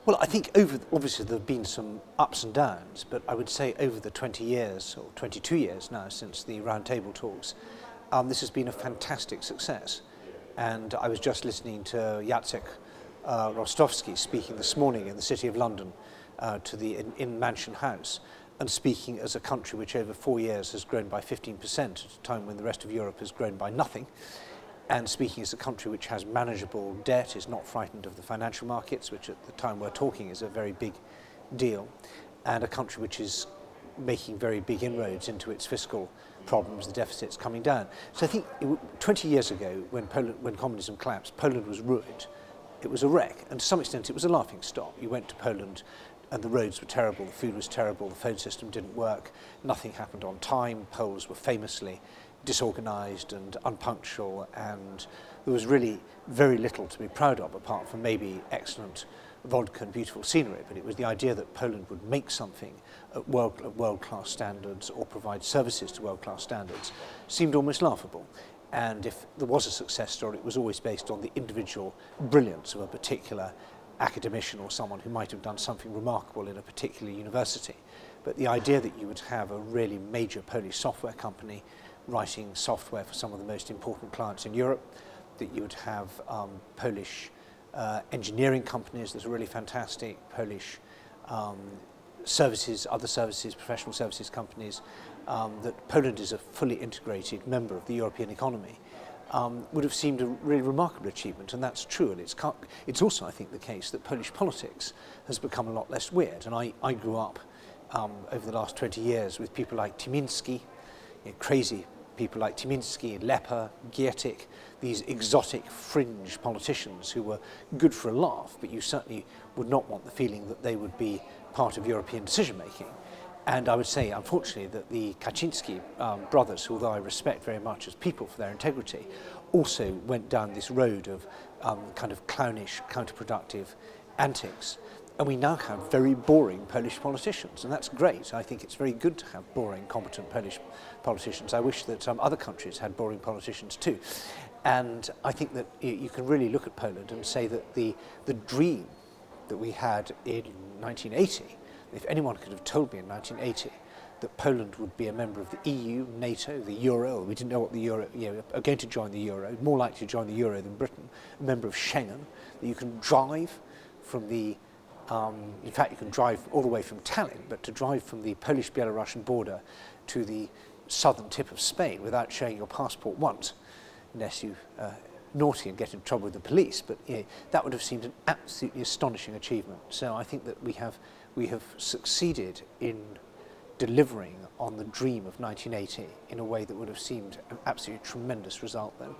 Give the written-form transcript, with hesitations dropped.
Well, I think obviously there have been some ups and downs, but I would say over the 20 years, or 22 years now, since the roundtable talks, this has been a fantastic success. And I was just listening to Jacek Rostowski speaking this morning in the City of London in Mansion House, and speaking as a country which over 4 years has grown by 15% at a time when the rest of Europe has grown by nothing, and speaking as a country which has manageable debt, is not frightened of the financial markets, which at the time we're talking is a very big deal, and a country which is making very big inroads into its fiscal problems, the deficit's coming down. So I think 20 years ago, when communism collapsed, Poland was ruined. It was a wreck, and to some extent it was a laughing stock. You went to Poland and the roads were terrible, the food was terrible, the phone system didn't work, nothing happened on time, Poles were famously disorganized and unpunctual, and there was really very little to be proud of apart from maybe excellent vodka and beautiful scenery. But it was the idea that Poland would make something at world-class standards or provide services to world-class standards seemed almost laughable. And if there was a success story, it was always based on the individual brilliance of a particular academician or someone who might have done something remarkable in a particular university. But the idea that you would have a really major Polish software company writing software for some of the most important clients in Europe, that you would have Polish engineering companies that are really fantastic, Polish services, other services, professional services companies, that Poland is a fully integrated member of the European economy, would have seemed a really remarkable achievement, and that's true. And it's also, I think, the case that Polish politics has become a lot less weird. And I grew up over the last 20 years with people like Tymiński, crazy people like Tymiński, Lepa, Giertych, these exotic fringe politicians who were good for a laugh, but you certainly would not want the feeling that they would be part of European decision-making. And I would say, unfortunately, that the Kaczynski brothers, although I respect very much as people for their integrity, also went down this road of kind of clownish, counterproductive antics. And we now have very boring Polish politicians, and that's great. I think it's very good to have boring, competent Polish politicians. I wish that other countries had boring politicians too. And I think that you can really look at Poland and say that the dream that we had in 1980, if anyone could have told me in 1980 that Poland would be a member of the EU, NATO, the Euro, we didn't know what the Euro, are going to join the Euro, more likely to join the Euro than Britain, a member of Schengen, that you can drive from the in fact, you can drive all the way from Tallinn, but to drive from the Polish-Belarusian border to the southern tip of Spain without showing your passport once, unless you're naughty and get in trouble with the police. But that would have seemed an absolutely astonishing achievement. So I think that we have succeeded in delivering on the dream of 1980 in a way that would have seemed an absolutely tremendous result then.